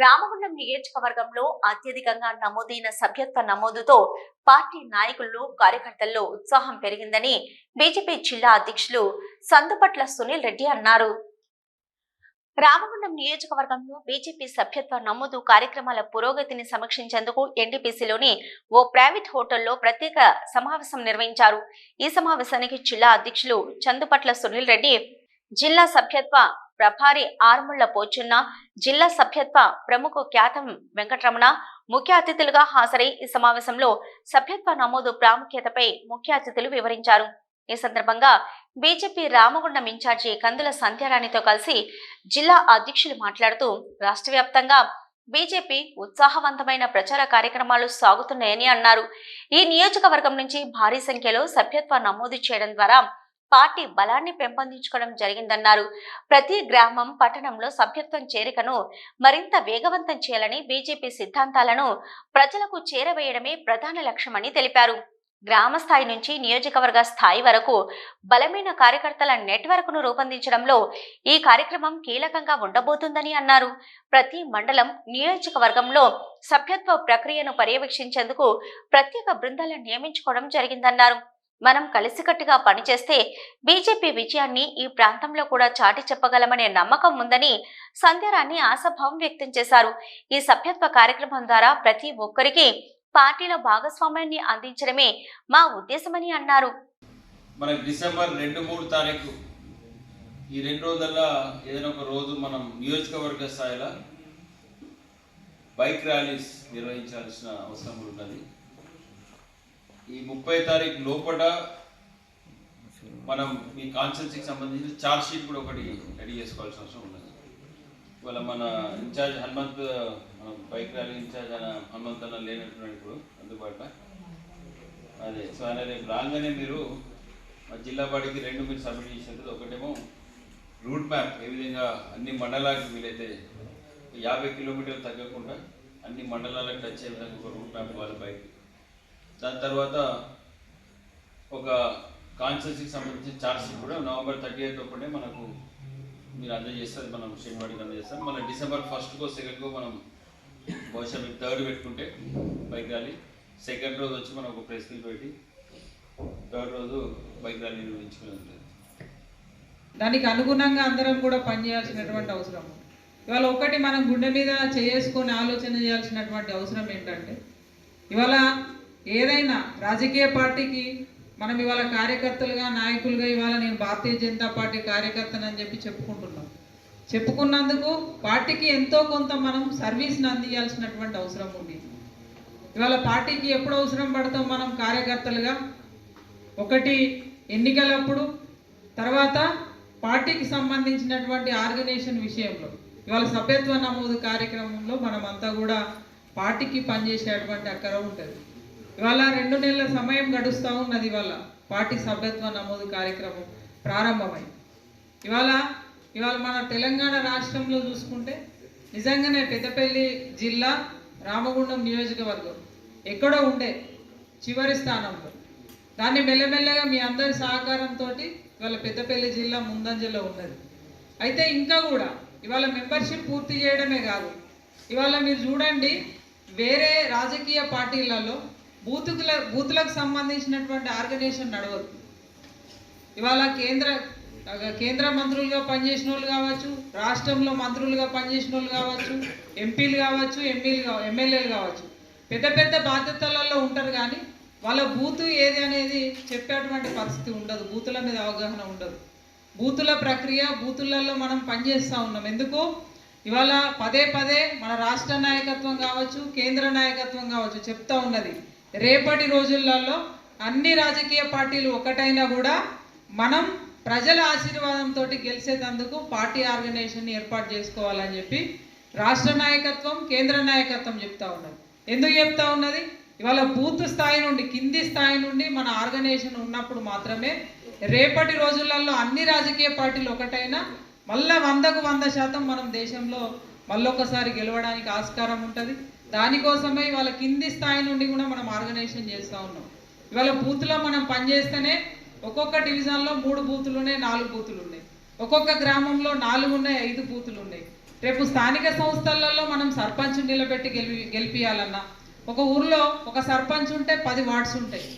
రామగుండం నియోజకవర్గంలో అత్యధికంగా నమోదైన సభ్యత్వ నమోదుతో పార్టీ నాయకుల్లో కార్యకర్తల్లో ఉత్సాహం పెరిగిందని బీజేపీ జిల్లా అధ్యక్షులు సందుపట్ల సునీల్ రెడ్డి అన్నారు. రామగుండం నియోజకవర్గంలో బీజేపీ సభ్యత్వ నమోదు కార్యక్రమాల పురోగతిని సమీక్షించేందుకు ఎన్డీపీసీలోని ఓ ప్రైవేట్ హోటల్లో ప్రత్యేక సమావేశం నిర్వహించారు. ఈ సమావేశానికి జిల్లా అధ్యక్షులు చందుపట్ల సునీల్ రెడ్డి, జిల్లా సభ్యత్వ ప్రభారి ఆర్ముళ్ల పోచున్న, జిల్లా సభ్యత్వ ప్రముఖ ఖ్యాతం వెంకటరమణ ముఖ్య అతిథులుగా హాజరై ఈ సమావేశంలో సభ్యత్వ నమోదు ప్రాముఖ్యతపై ముఖ్య అతిథులు వివరించారు. ఈ సందర్భంగా బీజేపీ రామగుండం ఇన్ఛార్జి కందుల సంధ్యారాణితో కలిసి జిల్లా అధ్యక్షులు మాట్లాడుతూ రాష్ట్ర వ్యాప్తంగా బీజేపీ ఉత్సాహవంతమైన ప్రచార కార్యక్రమాలు సాగుతున్నాయని అన్నారు. ఈ నియోజకవర్గం నుంచి భారీ సంఖ్యలో సభ్యత్వ నమోదు చేయడం ద్వారా పార్టీ బలాన్ని పెంపొందించుకోవడం జరిగిందన్నారు. ప్రతి గ్రామం, పట్టణంలో సభ్యత్వం చేరికను మరింత వేగవంతం చేయాలని, బీజేపీ సిద్ధాంతాలను ప్రజలకు చేరవేయడమే ప్రధాన లక్ష్యమని తెలిపారు. గ్రామ స్థాయి నుంచి నియోజకవర్గ స్థాయి వరకు బలమైన కార్యకర్తల నెట్వర్క్ను రూపొందించడంలో ఈ కార్యక్రమం కీలకంగా ఉండబోతుందని అన్నారు. ప్రతి మండలం, నియోజకవర్గంలో సభ్యత్వ ప్రక్రియను పర్యవేక్షించేందుకు ప్రత్యేక బృందాలను నియమించుకోవడం జరిగిందన్నారు. మనం కలిసికట్టుగా పనిచేస్తే బీజేపీ విజయాన్ని ఈ ప్రాంతంలో కూడా చాటి చెప్పగలమనే నమ్మకం ఉందని సంధ్యారాణి ఆశాభావం వ్యక్తం చేశారు. ఈ సభ్యత్వ కార్యక్రమం ద్వారా ప్రతి ఒక్కరికి పార్టీలో భాగస్వామ్యాన్ని అందించడమే మా ఉద్దేశమని అన్నారు. మనకి డిసెంబర్ 2-3 తారీఖు ఈ 2 రోజుల్లో ఏదైనా ఒక రోజు మనం నియోజకవర్గ స్థాయిలో బైక్ ర్యాలీస్ నిర్వహించాల్సిన అవసరం ఉన్నది. ఈ 30 తారీఖు లోపల మనం మీ కాన్స్టిట్యూన్సీకి సంబంధించిన ఛార్జ్ షీట్ కూడా ఒకటి రెడీ చేసుకోవాల్సిన అవసరం ఉన్నది. ఇవాళ మన ఇన్ఛార్జ్ హనుమంత్, మన బైక్ ర్యాలీ ఇన్ఛార్జ్ హనుమంత్ అన్న లేనట్టున్నాడు ఇప్పుడు అందుబాటులో. అదే సో ఆయన రేపు రాగానే మీరు మా జిల్లా బాడీకి 2 మీరు సబ్మిట్ చేసేది. ఒకటేమో రూట్ మ్యాప్, ఏ విధంగా అన్ని మండలాలకు వీలైతే 50 కిలోమీటర్లు తగ్గకుండా అన్ని మండలాలకు టచ్ అయ్యే విధంగా ఒక రూట్ మ్యాప్ వాళ్ళ బైక్. దాని తర్వాత ఒక కాన్స్టిట్యూన్సీకి సంబంధించిన ఛార్జ్ షీట్ కూడా నవంబర్ 30th ఒకటే మనకు మీరు అందజేస్తారు, మనం శనివాడికి అందజేస్తాం. మళ్ళీ డిసెంబర్ 1st 2nd మనం బహుశా మీరు 3rd పెట్టుకుంటే బైక్ ర్యాలీ, 2nd రోజు వచ్చి మనం ఒక ప్రెస్ మీట్ పెట్టి 3rd రోజు బైక్ ర్యాలీ నిర్వహించుకుని ఉంటుంది. దానికి అనుగుణంగా అందరం కూడా పనిచేయాల్సినటువంటి అవసరం. ఇవాళ ఒకటి మనం గుండె మీద చేసుకొని ఆలోచన చేయాల్సినటువంటి అవసరం ఏంటంటే, ఇవాళ ఏదైనా రాజకీయ పార్టీకి మనం ఇవాళ కార్యకర్తలుగా, నాయకులుగా ఇవాళ నేను భారతీయ జనతా పార్టీ కార్యకర్తనని చెప్పి చెప్పుకున్నందుకు పార్టీకి ఎంతో కొంత మనం సర్వీస్ని అందించాల్సినటువంటి అవసరం ఉంది. ఇవాళ పార్టీకి ఎప్పుడు అవసరం పడతాం మనం కార్యకర్తలుగా? ఒకటి ఎన్నికలప్పుడు, తర్వాత పార్టీకి సంబంధించినటువంటి ఆర్గనైజేషన్ విషయంలో. ఇవాళ సభ్యత్వ నమోదు కార్యక్రమంలో మనమంతా కూడా పార్టీకి పనిచేసేటువంటి అక్కర ఉంటుంది. ఇవాళ 2 నెలల సమయం గడుస్తూ ఉన్నది. ఇవాళ పార్టీ సభ్యత్వ నమోదు కార్యక్రమం ప్రారంభమై ఇవాళ మన తెలంగాణ రాష్ట్రంలో చూసుకుంటే నిజంగానే పెద్దపల్లి జిల్లా, రామగుండం నియోజకవర్గం ఎక్కడో ఉండే చివరి స్థానంలో. దాన్ని మెల్లమెల్లగా మీ అందరి సహకారంతో ఇవాళ పెద్దపల్లి జిల్లా ముందంజలో ఉన్నది. అయితే ఇంకా కూడా ఇవాళ మెంబర్షిప్ పూర్తి చేయడమే కాదు, ఇవాళ మీరు చూడండి వేరే రాజకీయ పార్టీలలో బూతులకు సంబంధించినటువంటి ఆర్గనైజేషన్ నడవదు. ఇవాళ కేంద్ర మంత్రులుగా పనిచేసిన వాళ్ళు కావచ్చు, రాష్ట్రంలో మంత్రులుగా పనిచేసిన వాళ్ళు కావచ్చు, ఎంపీలు కావచ్చు, ఎమ్మెల్యేలు కావచ్చు, పెద్ద పెద్ద బాధ్యతలలో ఉంటారు. కానీ వాళ్ళ బూతు ఏది అనేది చెప్పేటువంటి పరిస్థితి ఉండదు. బూతుల మీద అవగాహన ఉండదు. బూతుల ప్రక్రియ, బూతులలో మనం పనిచేస్తూ ఉన్నాం. ఎందుకు ఇవాళ పదే మన రాష్ట్ర నాయకత్వం కావచ్చు, కేంద్ర నాయకత్వం కావచ్చు చెప్తా ఉన్నది, రేపటి రోజులలో అన్ని రాజకీయ పార్టీలు ఒకటైనా కూడా మనం ప్రజల ఆశీర్వాదంతో గెలిచేందుకు పార్టీ ఆర్గనైజేషన్ ఏర్పాటు చేసుకోవాలని చెప్పి రాష్ట్ర నాయకత్వం, కేంద్ర నాయకత్వం చెప్తా ఉన్నది. ఎందుకు చెప్తా ఉన్నది? ఇవాళ బూత్ స్థాయి నుండి, కింది స్థాయి నుండి మన ఆర్గనైజేషన్ ఉన్నప్పుడు మాత్రమే రేపటి రోజులలో అన్ని రాజకీయ పార్టీలు ఒకటైనా మళ్ళా 100% మనం దేశంలో మళ్ళొకసారి గెలవడానికి ఆస్కారం ఉంటుంది. దానికోసమే ఇవాళ కింది స్థాయి నుండి కూడా మనం ఆర్గనైజేషన్ చేస్తూ ఉన్నాం. ఇవాళ బూత్లో మనం పనిచేస్తేనే ఒక్కొక్క డివిజన్లో 3 బూతులు ఉన్నాయి, 4 బూతులు ఉన్నాయి. ఒక్కొక్క గ్రామంలో 4 ఉన్నాయి, 5 బూతులు ఉన్నాయి. రేపు స్థానిక సంస్థలలో మనం సర్పంచ్ నిలబెట్టి గెలిపియాలన్నా, ఒక ఊర్లో ఒక సర్పంచ్ ఉంటే 10 వార్డ్స్ ఉంటాయి.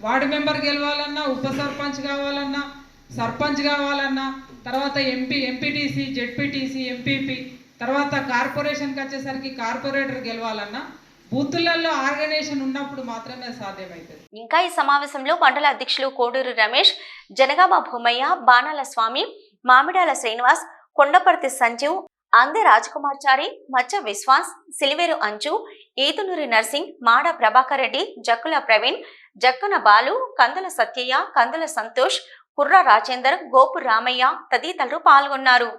వార్డు మెంబర్ గెలవాలన్నా, ఉప సర్పంచ్ కావాలన్నా, సర్పంచ్ కావాలన్నా, తర్వాత ఎంపీటీసీ, జెడ్పీటీసీ, ఎంపీపీ, తర్వాత కార్పొరేషన్కి వచ్చేసరికి కార్పొరేటర్ గెలవాలన్నా బూతులలో ఆర్గనైజేషన్ ఉన్నప్పుడు మాత్రమే సాధ్యమవుతుంది. ఇంకా ఈ సమావేశంలో మండల అధ్యక్షులు కోడూరు రమేష్, జనగామ భూమయ్య, బాణాల స్వామి, మామిడాల శ్రీనివాస్, కొండపర్తి సంజీవ్, అందే రాజకుమార్చారి, మచ్చ విశ్వాస్, సిలివేరు అంజు, ఈదునూరి నర్సింగ్, మాడ ప్రభాకర్ రెడ్డి, జక్కుల ప్రవీణ్, జక్కన బాలు, కందుల సత్యయ్య, కందుల సంతోష్, కుర్ర రాజేందర్, గోపు రామయ్య తదితరులు పాల్గొన్నారు.